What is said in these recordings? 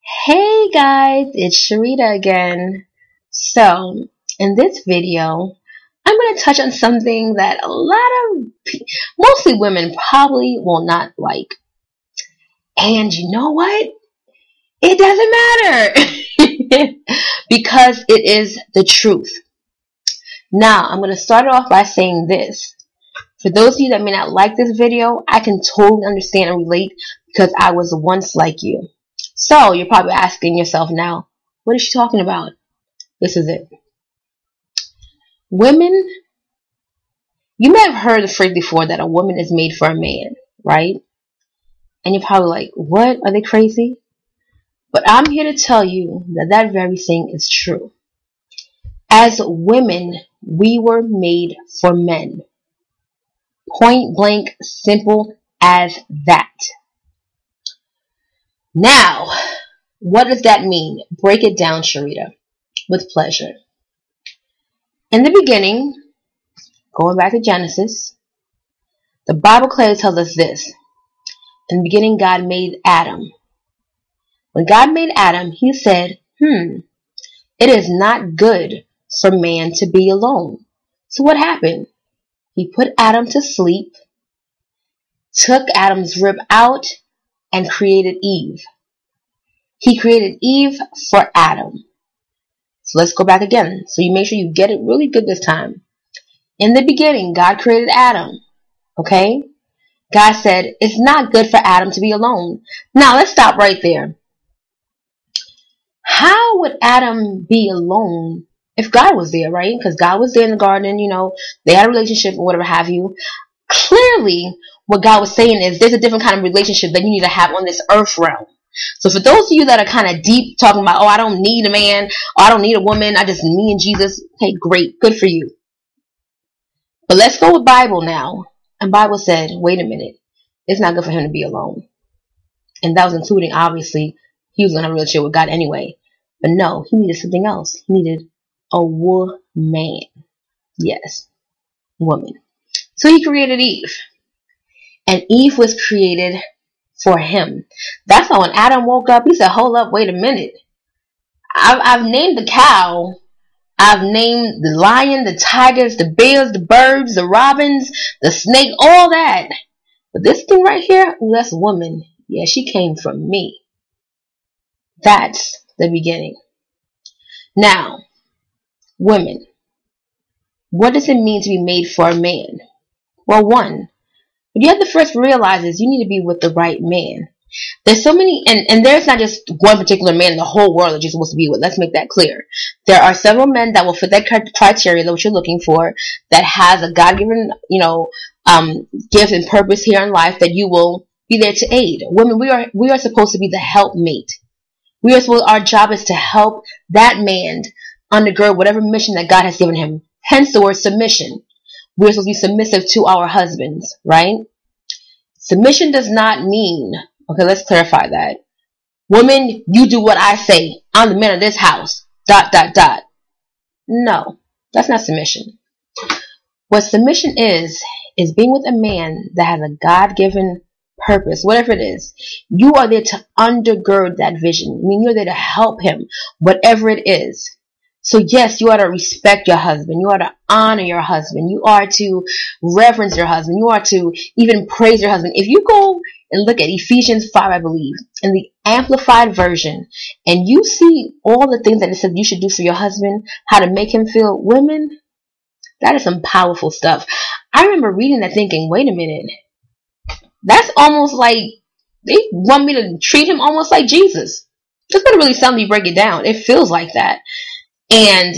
Hey guys, it's Sharita again. So, in this video, I'm going to touch on something that a lot of, mostly women probably will not like. And you know what? It doesn't matter because it is the truth. Now, I'm going to start off by saying this. For those of you that may not like this video, I can totally understand and relate because I was once like you. So you're probably asking yourself now, what is she talking about? This is it. Women, you may have heard the phrase before that a woman is made for a man, right? And you're probably like, what? Are they crazy? But I'm here to tell you that that very thing is true. As women, we were made for men. Point blank, simple as that. Now, what does that mean? Break it down, Sharita, with pleasure. In the beginning, going back to Genesis, the Bible clearly tells us this. In the beginning, God made Adam. When God made Adam, he said, it is not good for man to be alone. So what happened? He put Adam to sleep, took Adam's rib out, and created Eve. He created Eve for Adam. So let's go back again. So you make sure you get it really good this time. In the beginning, God created Adam. Okay? God said, it's not good for Adam to be alone. Now, let's stop right there. How would Adam be alone if God was there, right? Because God was there in the garden, they had a relationship or whatever have you. Clearly, what God was saying is there's a different kind of relationship that you need to have on this earth realm. So for those of you that are kind of deep talking about, I don't need a man, or I don't need a woman, I just me and Jesus. Okay, great. Good for you. But let's go with Bible now. And Bible said, wait a minute. It's not good for him to be alone. And that was including, obviously, he was going to have a relationship with God anyway. But no, he needed something else. He needed a woman. Yes, woman. So he created Eve. And Eve was created for him. That's why when Adam woke up, he said, hold up, wait a minute. I've named the cow. I've named the lion, the tigers, the bears, the birds, the robins, the snake, all that. But this thing right here, that's a woman. Yeah, she came from me. That's the beginning. Now, women. What does it mean to be made for a man? Well, one, what you have to first realize is you need to be with the right man. There's so many, and there's not just one particular man in the whole world that you're supposed to be with. Let's make that clear. There are several men that will fit that criteria that what you're looking for, that has a God-given, gift and purpose here in life that you will be there to aid. Women, we are supposed to be the helpmate. Our job is to help that man undergird whatever mission that God has given him. Hence the word submission. We're supposed to be submissive to our husbands, right? Submission does not mean, okay, let's clarify that. Woman, you do what I say. I'm the man of this house. ... No, that's not submission. What submission is being with a man that has a God-given purpose, whatever it is. You are there to undergird that vision. I mean, you're there to help him, whatever it is. So yes, you are to respect your husband. You are to honor your husband. You are to reverence your husband. You are to even praise your husband. If you go and look at Ephesians 5, I believe, in the Amplified Version, and you see all the things that it says you should do for your husband, how to make him feel, women, that is some powerful stuff. I remember reading that thinking, wait a minute, that's almost like they want me to treat him almost like Jesus. That's what it really sounds when you break it down. It feels like that. And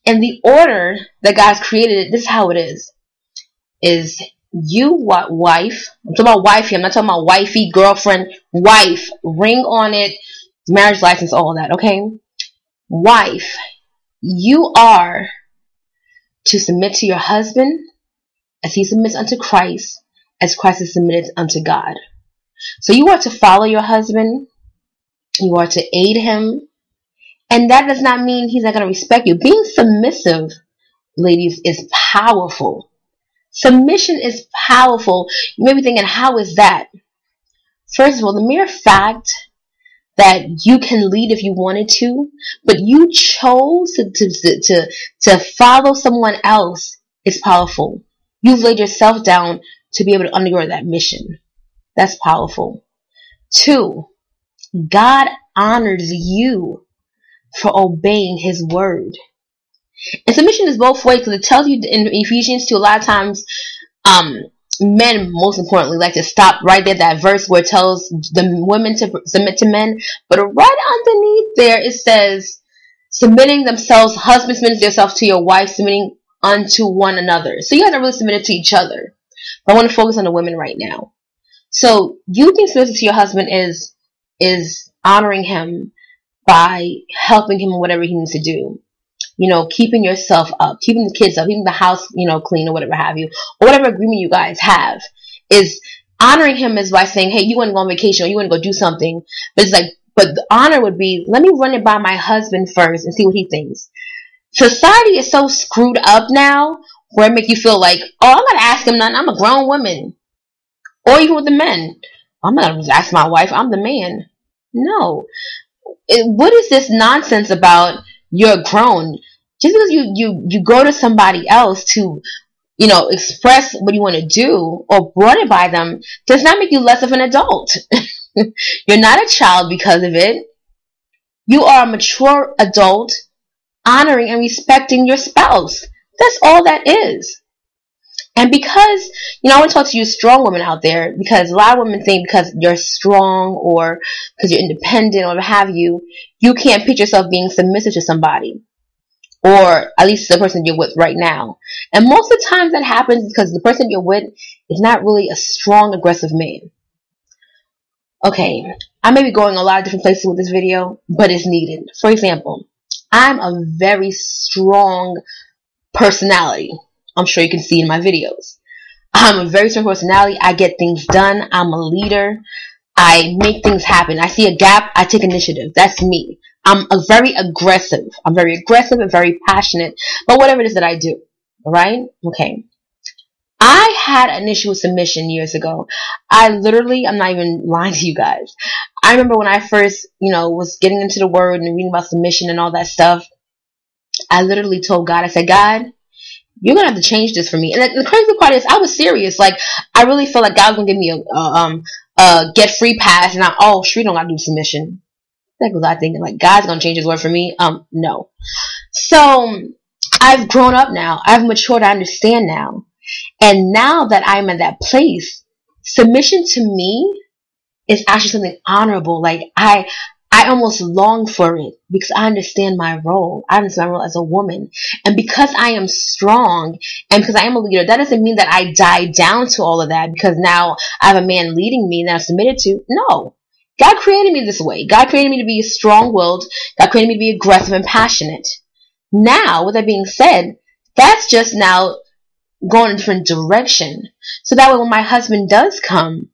in the order that God's created it, this is how it is you, wife, I'm talking about wife here, I'm not talking about wifey, girlfriend, wife, ring on it, marriage license, all that, okay? Wife, you are to submit to your husband as he submits unto Christ, as Christ is submitted unto God. So you are to follow your husband, you are to aid him, and that does not mean he's not going to respect you. Being submissive, ladies, is powerful. Submission is powerful. You may be thinking, how is that? First of all, the mere fact that you can lead if you wanted to, but you chose to follow someone else is powerful. You've laid yourself down to be able to undergo that mission. That's powerful. 2, God honors you for obeying his word. And submission is both ways, because it tells you in Ephesians 2, a lot of times, men, most importantly, like to stop right there, that verse where it tells the women to submit to men. But right underneath there, it says, submitting themselves, husbands submitting yourself to your wife, submitting unto one another. So you have to really submit it to each other. But I want to focus on the women right now. So you think submitting to your husband is honoring him by helping him in whatever he needs to do. Keeping yourself up, keeping the kids up, keeping the house, clean or whatever have you, or whatever agreement you guys have. Is honoring him is by saying, hey, you want to go on vacation or you want to go do something. But it's like, but the honor would be, let me run it by my husband first and see what he thinks. Society is so screwed up now where it make you feel like, oh, I'm not asking him nothing. I'm a grown woman. Or even with the men. I'm not going to ask my wife. I'm the man. No. What is this nonsense about you're grown? Just because you go to somebody else to, express what you want to do or brought it by them does not make you less of an adult. You're not a child because of it. You are a mature adult honoring and respecting your spouse. That's all that is. And because, I want to talk to you strong women out there, because a lot of women think because you're strong or because you're independent or what have you, you can't picture yourself being submissive to somebody. Or at least the person you're with right now. And most of the times that happens because the person you're with is not really a strong, aggressive man. Okay, I may be going a lot of different places with this video, but it's needed. For example, I'm a very strong personality. I'm sure you can see in my videos. I'm a very strong personality. I get things done. I'm a leader. I make things happen. I see a gap. I take initiative. That's me. I'm very aggressive. I'm very aggressive and very passionate about whatever it is that I do. All right? Okay. I had an issue with submission years ago. I'm not even lying to you guys. I remember when I first, was getting into the word and reading about submission and all that stuff. I literally told God, I said, God, you're going to have to change this for me. And the crazy part is I was serious. Like, I really felt like God was going to give me a get free pass. And she don't got to do submission. That was I thinking, like, God's going to change his word for me. No. So I've grown up now. I've matured. I understand now. And now that I'm in that place, submission to me is actually something honorable. Like, I almost long for it because I understand my role. I understand my role as a woman. And because I am strong and because I am a leader, that doesn't mean that I die down to all of that because now I have a man leading me that I'm submitted to. No. God created me this way. God created me to be strong-willed. God created me to be aggressive and passionate. Now, with that being said, that's just now going in a different direction. So that way when my husband does come,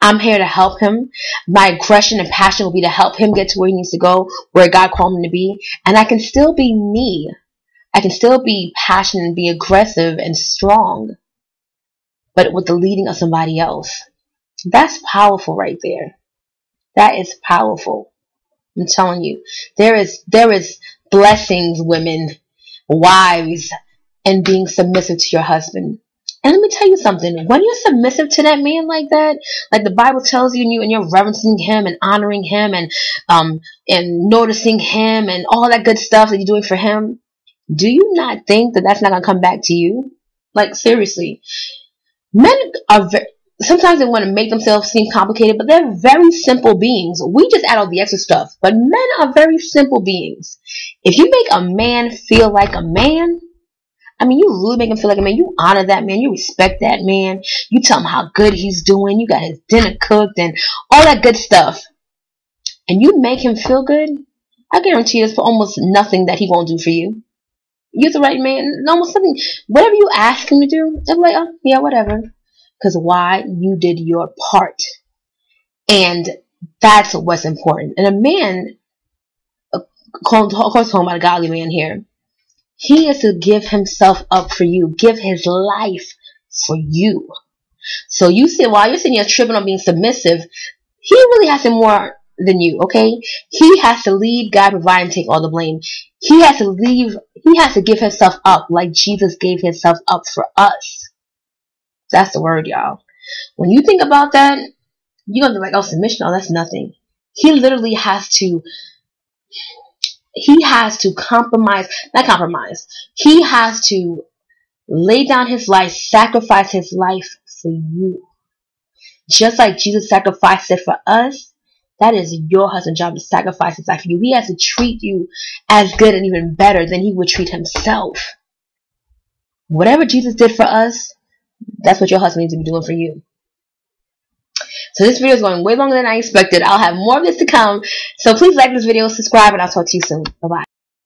I'm here to help him. My aggression and passion will be to help him get to where he needs to go, where God called him to be. And I can still be me. I can still be passionate and be aggressive and strong, but with the leading of somebody else. That's powerful right there. That is powerful. I'm telling you. There is blessings, women, wives, and being submissive to your husband. And let me tell you something. When you're submissive to that man like that, like the Bible tells you, and you're reverencing him and honoring him and noticing him and all that good stuff that you're doing for him, do you not think that that's not going to come back to you? Like, seriously. Men are sometimes they want to make themselves seem complicated, but they're very simple beings. We just add all the extra stuff. But men are very simple beings. If you make a man feel like a man, I mean, you really make him feel like a man. You honor that man. You respect that man. You tell him how good he's doing. You got his dinner cooked and all that good stuff. And you make him feel good, I guarantee there's almost nothing that he won't do for you. You're the right man. Almost something. Whatever you ask him to do, they'll be like, oh, yeah, whatever. Because why? You did your part. And that's what's important. And a man, of course, talking about a godly man here, he is to give himself up for you. Give his life for you. So you see, while you're sitting here tripping on being submissive, he really has to more than you, okay? He has to leave, God provide, and take all the blame. He has to leave, he has to give himself up like Jesus gave himself up for us. That's the word, y'all. When you think about that, you're gonna be like, oh, submission, oh, that's nothing. He literally has to, compromise, not compromise. He has to lay down his life, sacrifice his life for you. Just like Jesus sacrificed it for us, that is your husband's job to sacrifice his life for you. He has to treat you as good and even better than he would treat himself. Whatever Jesus did for us, that's what your husband needs to be doing for you. So this video is going way longer than I expected. I'll have more of this to come. So please like this video, subscribe, and I'll talk to you soon. Bye-bye.